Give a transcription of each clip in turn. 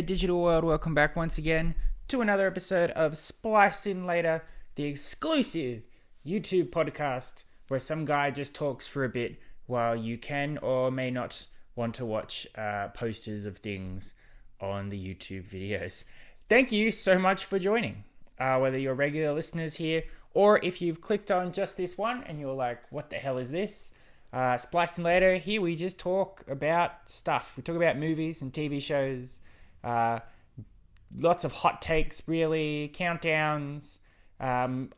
Digital world, welcome back once again to another episode of Spliced In Later, the exclusive YouTube podcast where some guy just talks for a bit while you can or may not want to watch posters of things on the YouTube videos. Thank you so much for joining, whether you're regular listeners here or if you've clicked on just this one and you're like, what the hell is this? Spliced In Later, here we just talk about stuff. We talk about movies and TV shows, lots of hot takes, really, countdowns,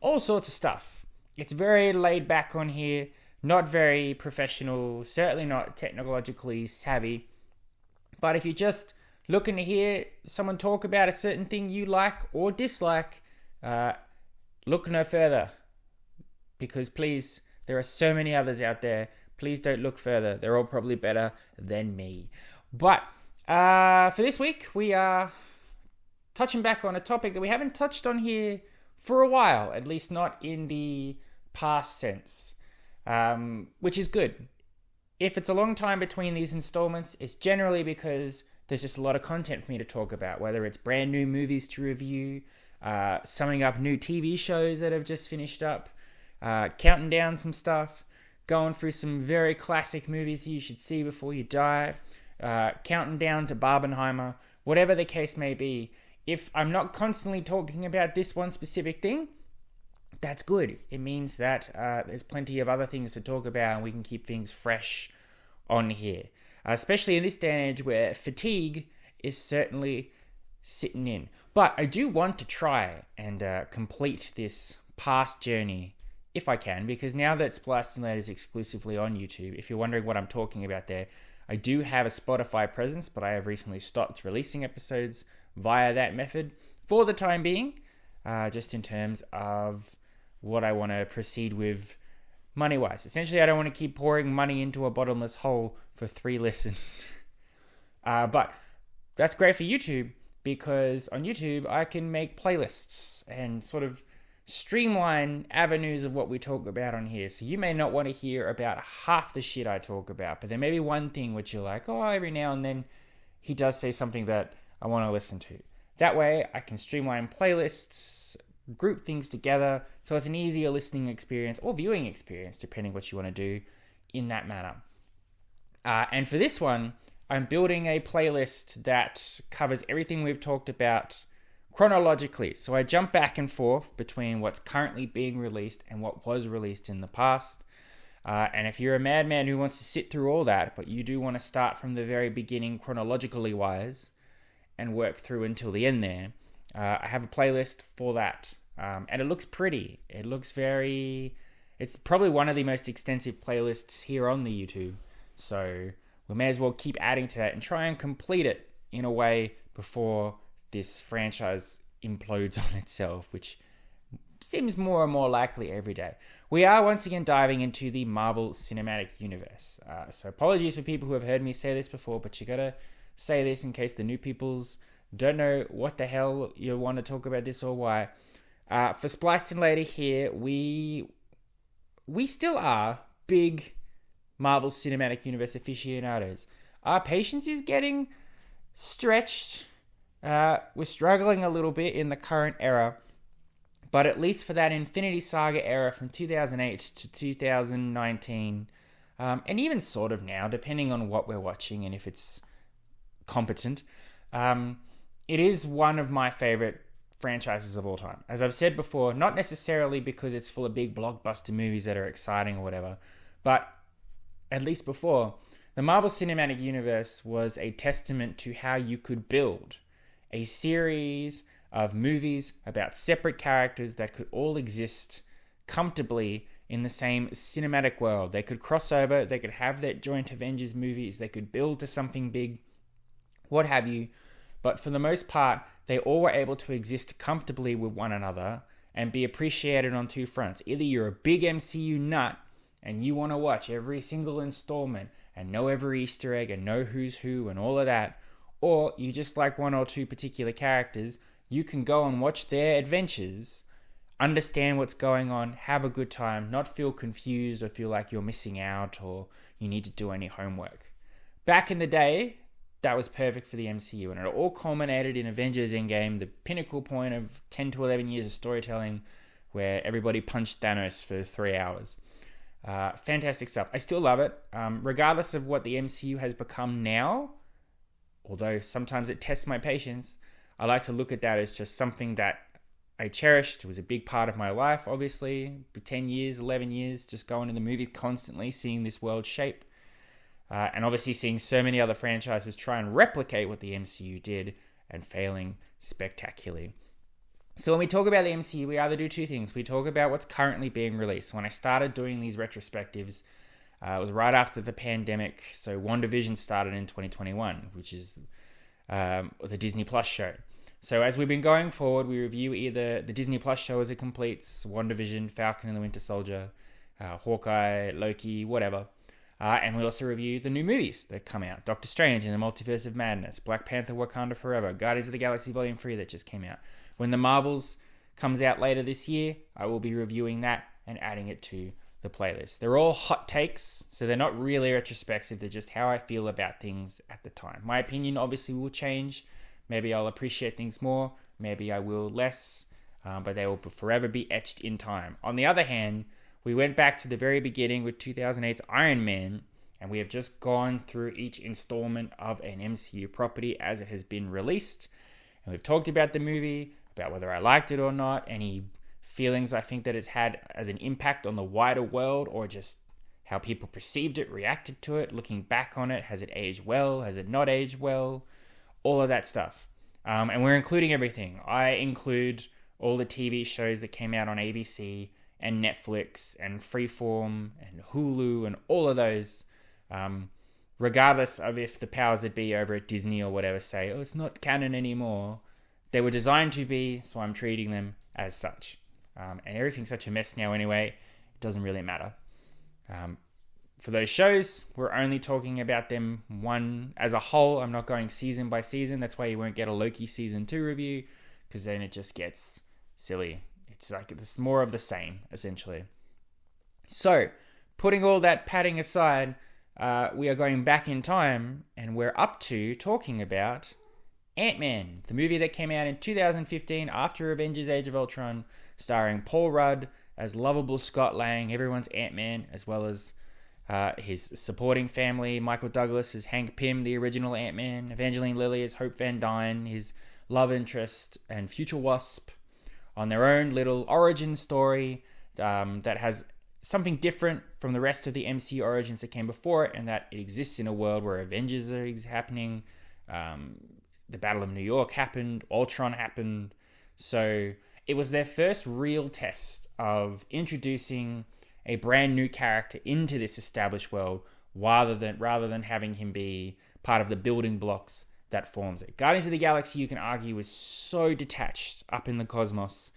all sorts of stuff. It's very laid back on here, not very professional, certainly not technologically savvy. But if you're just looking to hear someone talk about a certain thing you like or dislike, look no further. Because please, there are so many others out there. Please don't look further. They're all probably better than me. But for this week, we are touching back on a topic that we haven't touched on here for a while, at least not in the past sense, which is good. If it's a long time between these installments, it's generally because there's just a lot of content for me to talk about, whether it's brand new movies to review, summing up new TV shows that have just finished up, counting down some stuff, going through some very classic movies you should see before you die, counting down to Barbenheimer, whatever the case may be. If I'm not constantly talking about this one specific thing, that's good. It means that there's plenty of other things to talk about and we can keep things fresh on here. Especially in this day and age where fatigue is certainly sitting in. But I do want to try and complete this past journey if I can, because now that Spliced In Later is exclusively on YouTube, if you're wondering what I'm talking about there, I do have a Spotify presence, but I have recently stopped releasing episodes via that method for the time being, just in terms of what I want to proceed with money-wise. Essentially, I don't want to keep pouring money into a bottomless hole for 3 listens. But that's great for YouTube, because on YouTube, I can make playlists and sort of streamline avenues of what we talk about on here. So you may not want to hear about half the shit I talk about, but there may be one thing which you're like, oh, every now and then he does say something that I want to listen to. That way I can streamline playlists, group things together, so it's an easier listening experience or viewing experience, depending what you want to do in that manner. And for this one, I'm building a playlist that covers everything we've talked about chronologically. So I jump back and forth between what's currently being released and what was released in the past. And if you're a madman who wants to sit through all that, but you do want to start from the very beginning chronologically wise and work through until the end there, I have a playlist for that. And it looks pretty. It's probably one of the most extensive playlists here on the YouTube. So we may as well keep adding to that and try and complete it in a way before this franchise implodes on itself, which seems more and more likely every day. We are once again diving into the Marvel Cinematic Universe. So apologies for people who have heard me say this before, but you gotta say this in case the new peoples don't know what the hell you want to talk about this or why. For Spliced In Later here, we still are big Marvel Cinematic Universe aficionados. Our patience is getting stretched. We're struggling a little bit in the current era, but at least for that Infinity Saga era from 2008 to 2019, and even sort of now, depending on what we're watching and if it's competent, it is one of my favorite franchises of all time. As I've said before, not necessarily because it's full of big blockbuster movies that are exciting or whatever, but at least before, the Marvel Cinematic Universe was a testament to how you could build a series of movies about separate characters that could all exist comfortably in the same cinematic world. They could cross over, they could have their joint Avengers movies, they could build to something big, what have you. But for the most part, they all were able to exist comfortably with one another and be appreciated on 2 fronts. Either you're a big MCU nut and you want to watch every single installment and know every Easter egg and know who's who and all of that, or you just like 1 or 2 particular characters, you can go and watch their adventures, understand what's going on, have a good time, not feel confused or feel like you're missing out or you need to do any homework. Back in the day, that was perfect for the MCU. And it all culminated in Avengers Endgame, the pinnacle point of 10 to 11 years of storytelling where everybody punched Thanos for 3 hours. Fantastic stuff. I still love it. Regardless of what the MCU has become now, although sometimes it tests my patience, I like to look at that as just something that I cherished. It was a big part of my life, obviously. 10 years, 11 years, just going to the movies constantly, seeing this world shape. And obviously seeing so many other franchises try and replicate what the MCU did and failing spectacularly. So when we talk about the MCU, we either do two things. We talk about what's currently being released. When I started doing these retrospectives, it was right after the pandemic. So WandaVision started in 2021, which is the Disney Plus show. So as we've been going forward, we review either the Disney Plus show as it completes, WandaVision, Falcon and the Winter Soldier, Hawkeye, Loki, whatever. And we also review the new movies that come out. Doctor Strange in the Multiverse of Madness, Black Panther Wakanda Forever, Guardians of the Galaxy Volume 3 that just came out. When the Marvels comes out later this year, I will be reviewing that and adding it to the playlist. They're all hot takes, so they're not really retrospective. They're just how I feel about things at the time. My opinion obviously will change. Maybe I'll appreciate things more. Maybe I will less. But they will forever be etched in time. On the other hand, we went back to the very beginning with 2008's Iron Man, and we have just gone through each installment of an MCU property as it has been released. And we've talked about the movie, about whether I liked it or not, any feelings I think that it's had as an impact on the wider world, or just how people perceived it, reacted to it, looking back on it. Has it aged well? Has it not aged well? All of that stuff. And we're including everything. I include all the TV shows that came out on ABC and Netflix and Freeform and Hulu and all of those, regardless of if the powers that be over at Disney or whatever say, oh, it's not canon anymore. They were designed to be, so I'm treating them as such. And everything's such a mess now anyway, it doesn't really matter. For those shows, we're only talking about them one as a whole. I'm not going season by season. That's why you won't get a Loki season 2 review, because then it just gets silly. It's like it's more of the same, essentially. So, putting all that padding aside, we are going back in time, and we're up to talking about Ant-Man, the movie that came out in 2015 after Avengers Age of Ultron, starring Paul Rudd as lovable Scott Lang, everyone's Ant-Man, as well as his supporting family, Michael Douglas as Hank Pym, the original Ant-Man, Evangeline Lilly as Hope Van Dyne, his love interest, and future Wasp, on their own little origin story that has something different from the rest of the MCU origins that came before it, and that it exists in a world where Avengers are happening, the Battle of New York happened, Ultron happened. So it was their first real test of introducing a brand new character into this established world, rather than having him be part of the building blocks that forms it. Guardians of the Galaxy, you can argue, was so detached up in the cosmos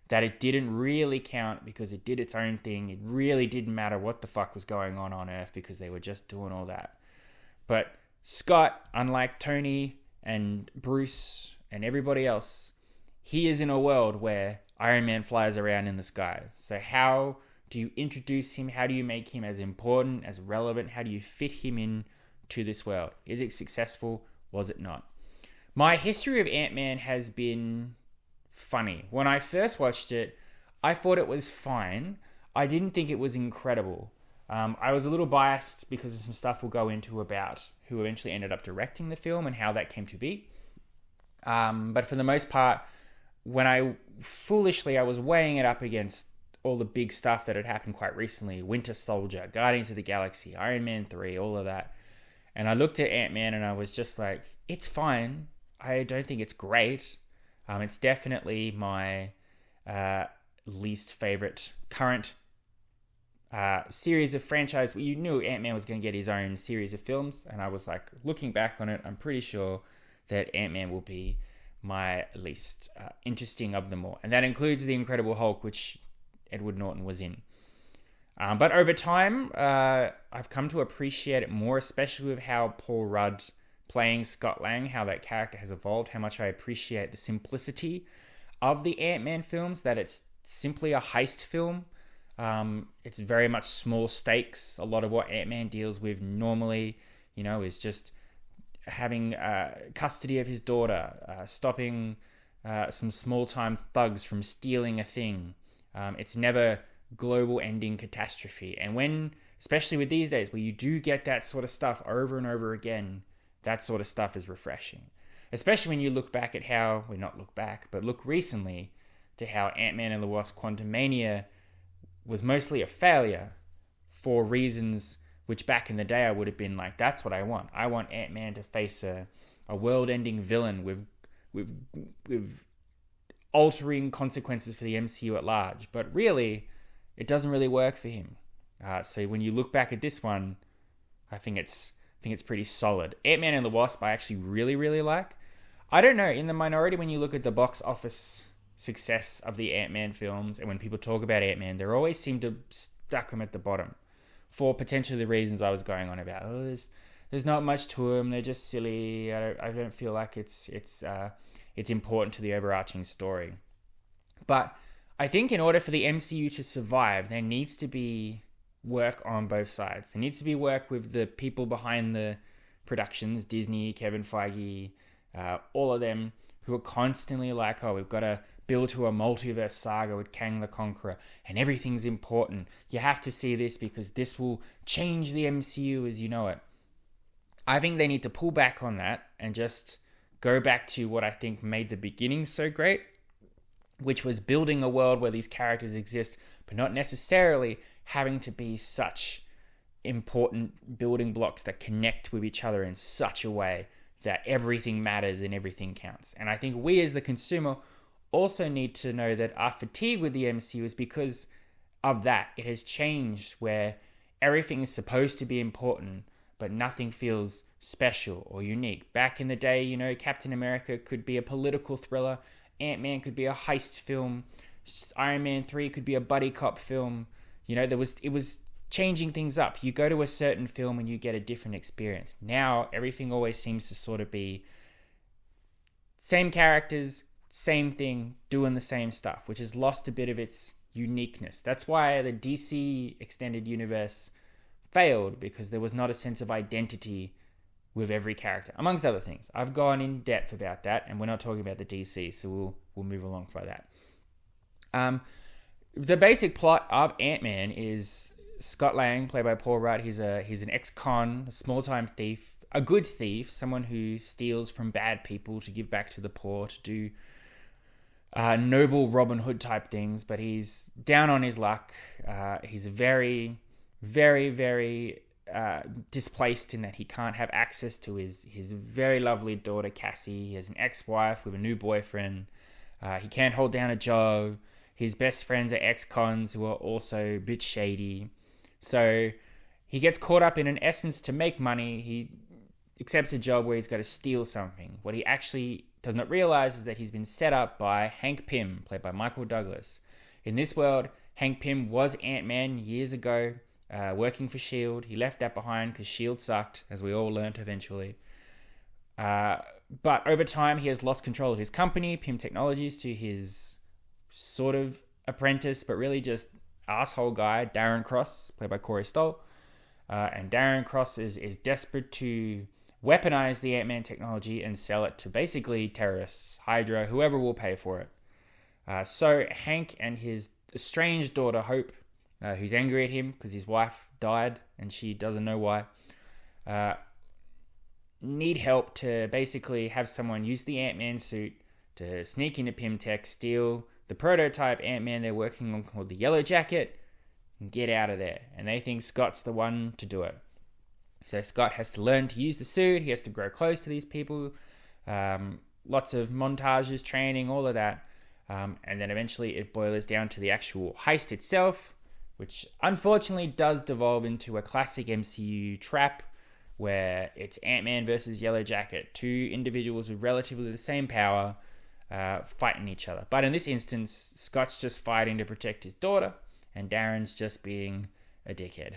that it didn't really count because it did its own thing. It really didn't matter what the fuck was going on Earth because they were just doing all that. But Scott, unlike Tony and Bruce and everybody else, he is in a world where Iron Man flies around in the sky. So how do you introduce him? How do you make him as important, as relevant? How do you fit him in to this world? Is it successful? Was it not? My history of Ant-Man has been funny. When I first watched it, I thought it was fine. I didn't think it was incredible. I was a little biased because of some stuff we'll go into about who eventually ended up directing the film and how that came to be. But for the most part, when I was weighing it up against all the big stuff that had happened quite recently, Winter Soldier, Guardians of the Galaxy, Iron Man 3, all of that. And I looked at Ant-Man and I was just like, it's fine. I don't think it's great. It's definitely my least favorite current series of franchise. You knew Ant-Man was going to get his own series of films. And I was like, looking back on it, I'm pretty sure that Ant-Man will be my least interesting of them all. And that includes The Incredible Hulk, which Edward Norton was in. But over time, I've come to appreciate it more, especially with how Paul Rudd playing Scott Lang, how that character has evolved, how much I appreciate the simplicity of the Ant-Man films, that it's simply a heist film. It's very much small stakes. A lot of what Ant-Man deals with normally, is just having custody of his daughter, stopping some small-time thugs from stealing a thing. It's never global ending catastrophe. And when, especially with these days, where you do get that sort of stuff over and over again, that sort of stuff is refreshing. Especially when you look back at how, well, not look back, but look recently to how Ant-Man and the Wasp Quantumania was mostly a failure for reasons which back in the day I would have been like, that's what I want. I want Ant-Man to face a world-ending villain with altering consequences for the MCU at large. But really, it doesn't really work for him. So when you look back at this one, I think it's pretty solid. Ant-Man and the Wasp I actually really, really like. I don't know, in the minority when you look at the box office success of the Ant-Man films, and when people talk about Ant-Man, they always seem to stuck him at the bottom for potentially the reasons I was going on about. Oh, there's not much to them. They're just silly. I don't feel like it's important to the overarching story. But I think in order for the MCU to survive, there needs to be work on both sides. There needs to be work with the people behind the productions, Disney, Kevin Feige, all of them who are constantly like, oh, we've got to build to a multiverse saga with Kang the Conqueror, and everything's important. You have to see this because this will change the MCU as you know it. I think they need to pull back on that and just go back to what I think made the beginning so great, which was building a world where these characters exist, but not necessarily having to be such important building blocks that connect with each other in such a way that everything matters and everything counts. And I think we as the consumer also need to know that our fatigue with the MCU is because of that. It has changed where everything is supposed to be important, but nothing feels special or unique. Back in the day, you know, Captain America could be a political thriller, Ant-Man could be a heist film, Iron Man 3 could be a buddy cop film. You know, it was changing things up. You go to a certain film and you get a different experience. Now, everything always seems to sort of be same characters, same thing, doing the same stuff, which has lost a bit of its uniqueness. That's why the DC extended universe failed, because there was not a sense of identity with every character, amongst other things. I've gone in depth about that, and we're not talking about the DC, so we'll move along for that. The basic plot of Ant-Man is Scott Lang, played by Paul Rudd. He's an ex-con, a small-time thief, a good thief, someone who steals from bad people to give back to the poor, to do noble Robin Hood type things, but he's down on his luck. He's very, very, very displaced in that he can't have access to his very lovely daughter Cassie. He has an ex-wife with a new boyfriend. He can't hold down a job. His best friends are ex-cons who are also a bit shady. So he gets caught up in an essence to make money. He accepts a job where he's got to steal something. What he actually does not realize is that he's been set up by Hank Pym, played by Michael Douglas. In this world, Hank Pym was Ant-Man years ago, working for S.H.I.E.L.D. He left that behind because S.H.I.E.L.D. sucked, as we all learnt eventually. But over time, he has lost control of his company, Pym Technologies, to his sort of apprentice, but really just asshole guy, Darren Cross, played by Corey Stoll. And Darren Cross is desperate to weaponize the Ant-Man technology and sell it to basically terrorists, Hydra, whoever will pay for it. So Hank and his estranged daughter, Hope, who's angry at him because his wife died and she doesn't know why, need help to basically have someone use the Ant-Man suit to sneak into Pym Tech, steal the prototype Ant-Man they're working on called the Yellow Jacket, and get out of there. And they think Scott's the one to do it. So Scott has to learn to use the suit. He has to grow close to these people. Lots of montages, training, all of that. And then eventually it boils down to the actual heist itself, which unfortunately does devolve into a classic MCU trap where it's Ant-Man versus Yellow Jacket. Two individuals with relatively the same power fighting each other. But in this instance, Scott's just fighting to protect his daughter, and Darren's just being a dickhead.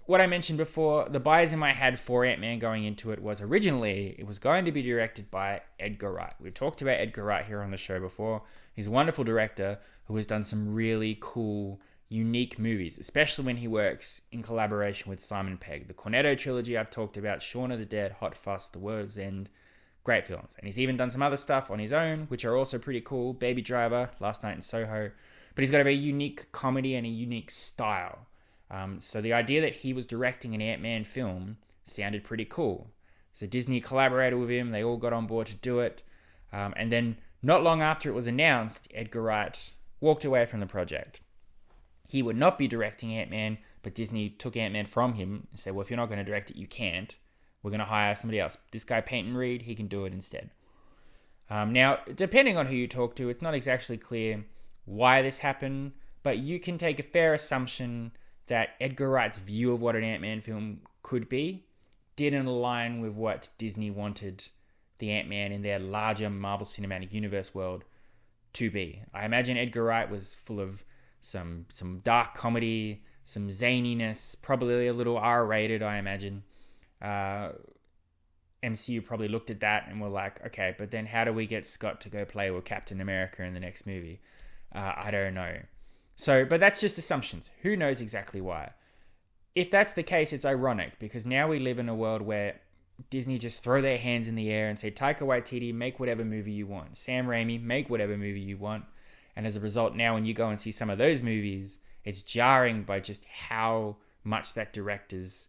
What I mentioned before, the bias in my head for Ant-Man going into it was originally it was going to be directed by Edgar Wright. We've talked about Edgar Wright here on the show before. He's a wonderful director who has done some really cool, unique movies, especially when he works in collaboration with Simon Pegg. The Cornetto trilogy I've talked about, Shaun of the Dead, Hot Fuss, The World's End, great films. And he's even done some other stuff on his own, which are also pretty cool. Baby Driver, Last Night in Soho. But he's got a very unique comedy and a unique style. So the idea that he was directing an Ant-Man film sounded pretty cool. So Disney collaborated with him. They all got on board to do it. And then not long after it was announced, Edgar Wright walked away from the project. He would not be directing Ant-Man, but Disney took Ant-Man from him and said, well, if you're not going to direct it, you can't. We're going to hire somebody else. This guy, Peyton Reed, he can do it instead. Now, depending on who you talk to, it's not exactly clear why this happened, but you can take a fair assumption that Edgar Wright's view of what an Ant-Man film could be didn't align with what Disney wanted the Ant-Man in their larger Marvel Cinematic Universe world to be. I imagine Edgar Wright was full of some dark comedy, some zaniness, probably a little R-rated, I imagine. MCU probably looked at that and were like, okay, but then how do we get Scott to go play with Captain America in the next movie? I don't know. So, but that's just assumptions. Who knows exactly why? If that's the case, it's ironic because now we live in a world where Disney just throw their hands in the air and say, Taika Waititi, make whatever movie you want. Sam Raimi, make whatever movie you want. And as a result, now when you go and see some of those movies, it's jarring by just how much that director's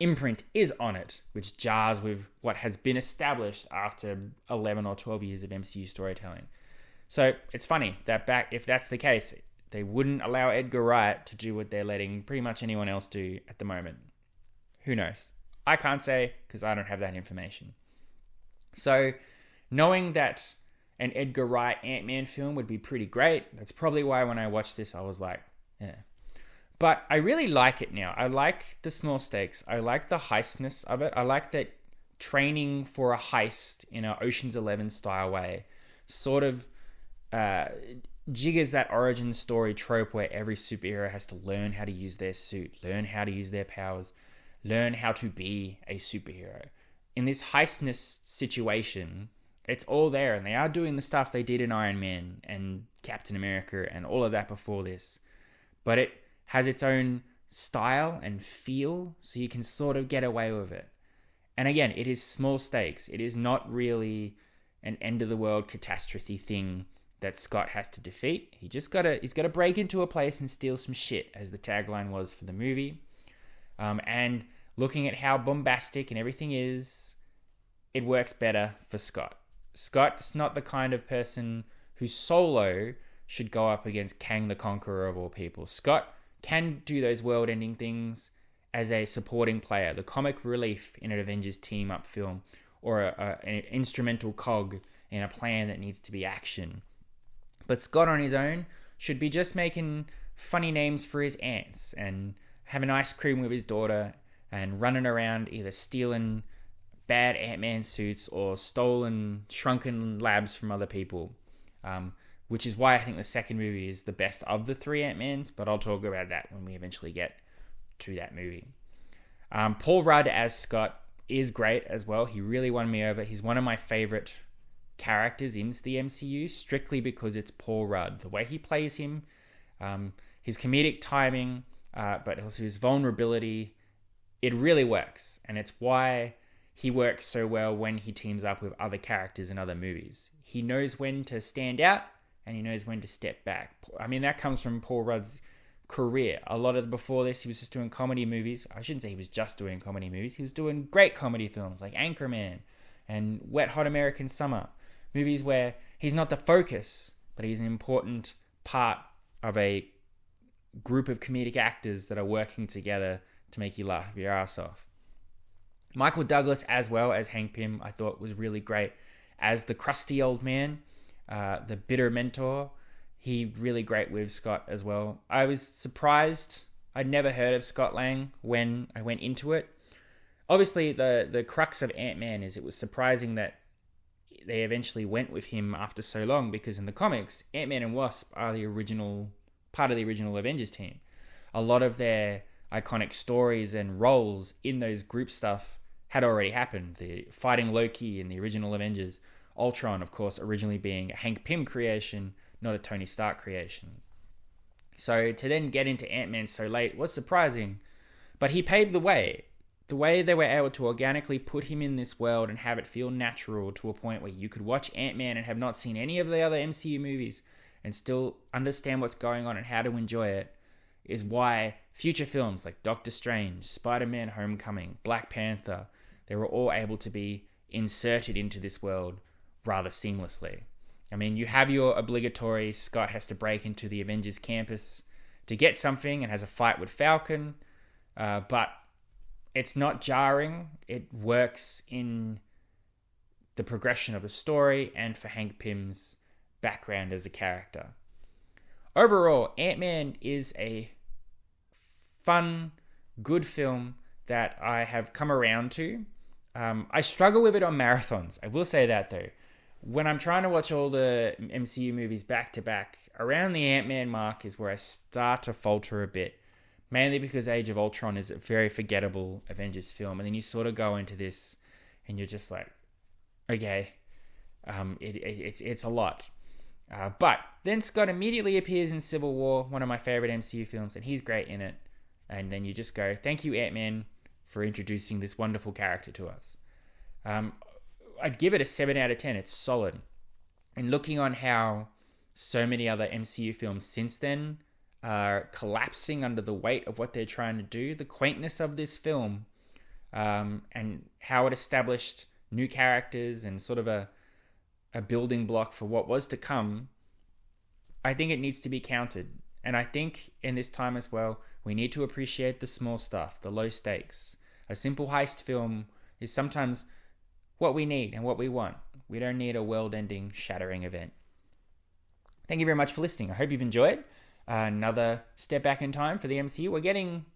imprint is on it, which jars with what has been established after 11 or 12 years of MCU storytelling. So it's funny that if that's the case, they wouldn't allow Edgar Wright to do what they're letting pretty much anyone else do at the moment. Who knows? I can't say because I don't have that information. So knowing that an Edgar Wright Ant-Man film would be pretty great, that's probably why when I watched this, I was like, yeah. But I really like it now. I like the small stakes. I like the heistness of it. I like that training for a heist in an Ocean's 11 style way sort of jiggers that origin story trope where every superhero has to learn how to use their suit, learn how to use their powers, learn how to be a superhero. In this heistness situation, it's all there, and they are doing the stuff they did in Iron Man and Captain America and all of that before this. But it has its own style and feel, so you can sort of get away with it. And again, it is small stakes. It is not really an end-of-the-world catastrophe thing that Scott has to defeat. He's got to break into a place and steal some shit, as the tagline was for the movie. And looking at how bombastic and everything is, it works better for Scott. Scott's not the kind of person who solo should go up against Kang the Conqueror of all people. Scott can do those world-ending things as a supporting player, the comic relief in an Avengers team-up film, or an instrumental cog in a plan that needs to be action. But Scott on his own should be just making funny names for his ants and having ice cream with his daughter and running around either stealing bad Ant-Man suits or stolen, shrunken labs from other people. Which is why I think the second movie is the best of the three Ant-Mans, but I'll talk about that when we eventually get to that movie. Paul Rudd as Scott is great as well. He really won me over. He's one of my favorite characters into the MCU, strictly because it's Paul Rudd. The way he plays him, his comedic timing, but also his vulnerability, it really works. And it's why he works so well when he teams up with other characters in other movies. He knows when to stand out, and he knows when to step back. I mean, that comes from Paul Rudd's career. A lot of before this, he was just doing comedy movies. I shouldn't say he was just doing comedy movies. He was doing great comedy films like Anchorman and Wet Hot American Summer. Movies where he's not the focus, but he's an important part of a group of comedic actors that are working together to make you laugh your ass off. Michael Douglas as well as Hank Pym, I thought was really great as the crusty old man. The bitter mentor, he really great with Scott as well. I was surprised. I'd never heard of Scott Lang when I went into it. Obviously, the crux of Ant-Man is it was surprising that they eventually went with him after so long, because in the comics, Ant-Man and Wasp are the original part of the original Avengers team. A lot of their iconic stories and roles in those group stuff had already happened. The fighting Loki in the original Avengers. Ultron, of course, originally being a Hank Pym creation, not a Tony Stark creation. So to then get into Ant-Man so late was surprising. But he paved the way. The way they were able to organically put him in this world and have it feel natural to a point where you could watch Ant-Man and have not seen any of the other MCU movies and still understand what's going on and how to enjoy it is why future films like Doctor Strange, Spider-Man Homecoming, Black Panther, they were all able to be inserted into this world rather seamlessly. I mean, you have your obligatory Scott has to break into the Avengers campus to get something and has a fight with Falcon, but it's not jarring. It works in the progression of the story and for Hank Pym's background as a character. Overall, Ant-Man is a fun, good film that I have come around to. I struggle with it on marathons. I will say that though. When I'm trying to watch all the MCU movies back to back, around the Ant-Man mark is where I start to falter a bit. Mainly because Age of Ultron is a very forgettable Avengers film. And then you sort of go into this and you're just like, okay, it's a lot. But then Scott immediately appears in Civil War, one of my favorite MCU films, and he's great in it. And then you just go, thank you, Ant-Man, for introducing this wonderful character to us. I'd give it a 7 out of 10. It's solid. And looking on how so many other MCU films since then are collapsing under the weight of what they're trying to do, the quaintness of this film, and how it established new characters and sort of a building block for what was to come, I think it needs to be counted. And I think in this time as well, we need to appreciate the small stuff, the low stakes. A simple heist film is sometimes what we need and what we want. We don't need a world-ending, shattering event. Thank you very much for listening. I hope you've enjoyed. Another step back in time for the MCU. We're getting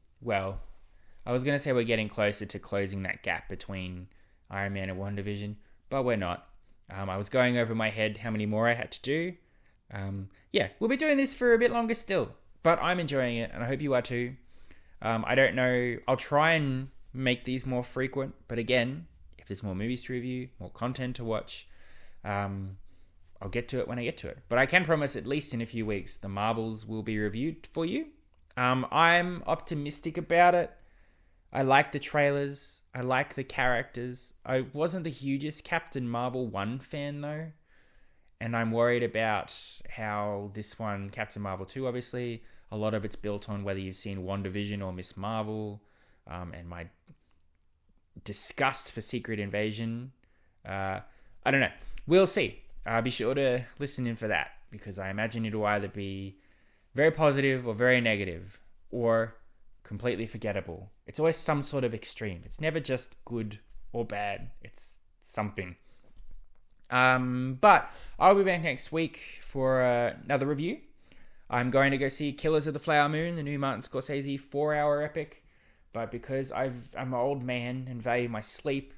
closer to closing that gap between Iron Man and WandaVision, but we're not. I was going over my head how many more I had to do. We'll be doing this for a bit longer still, but I'm enjoying it, and I hope you are too. I don't know. I'll try and make these more frequent, but again, if there's more movies to review, more content to watch, I'll get to it when I get to it. But I can promise at least in a few weeks, the Marvels will be reviewed for you. I'm optimistic about it. I like the trailers. I like the characters. I wasn't the hugest Captain Marvel 1 fan though. And I'm worried about how this one, Captain Marvel 2, obviously, a lot of it's built on whether you've seen WandaVision or Miss Marvel, and my disgust for Secret Invasion. I don't know. We'll see. Be sure to listen in for that, because I imagine it'll either be very positive or very negative, or completely forgettable. It's always some sort of extreme. It's never just good or bad. It's something. But I'll be back next week for another review. I'm going to go see Killers of the Flower Moon, the new Martin Scorsese 4-hour epic. But because I'm an old man and value my sleep,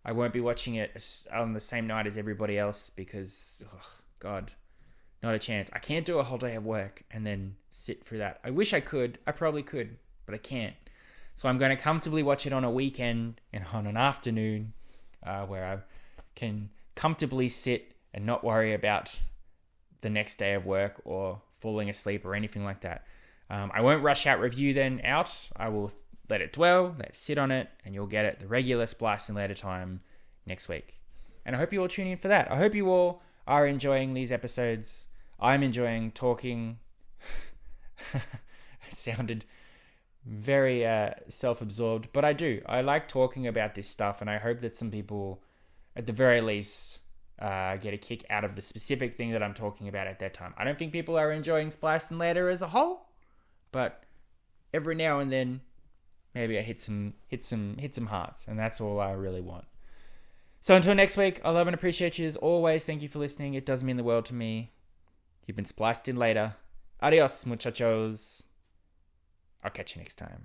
I won't be watching it on the same night as everybody else because, God, not a chance. I can't do a whole day of work and then sit through that. I wish I could. I probably could, but I can't. So I'm going to comfortably watch it on a weekend and on an afternoon where I can comfortably sit and not worry about the next day of work or falling asleep or anything like that. I won't rush out review then out. I will let it dwell, let it sit on it, and you'll get it the regular Spliced In Later time next week. And I hope you all tune in for that. I hope you all are enjoying these episodes. I'm enjoying talking. It sounded very self-absorbed, but I do. I like talking about this stuff, and I hope that some people, at the very least, get a kick out of the specific thing that I'm talking about at that time. I don't think people are enjoying Spliced In Later as a whole, but every now and then, maybe I hit some hearts, and that's all I really want. So until next week, I love and appreciate you as always. Thank you for listening. It does mean the world to me. You've been Spliced In Later. Adios, muchachos. I'll catch you next time.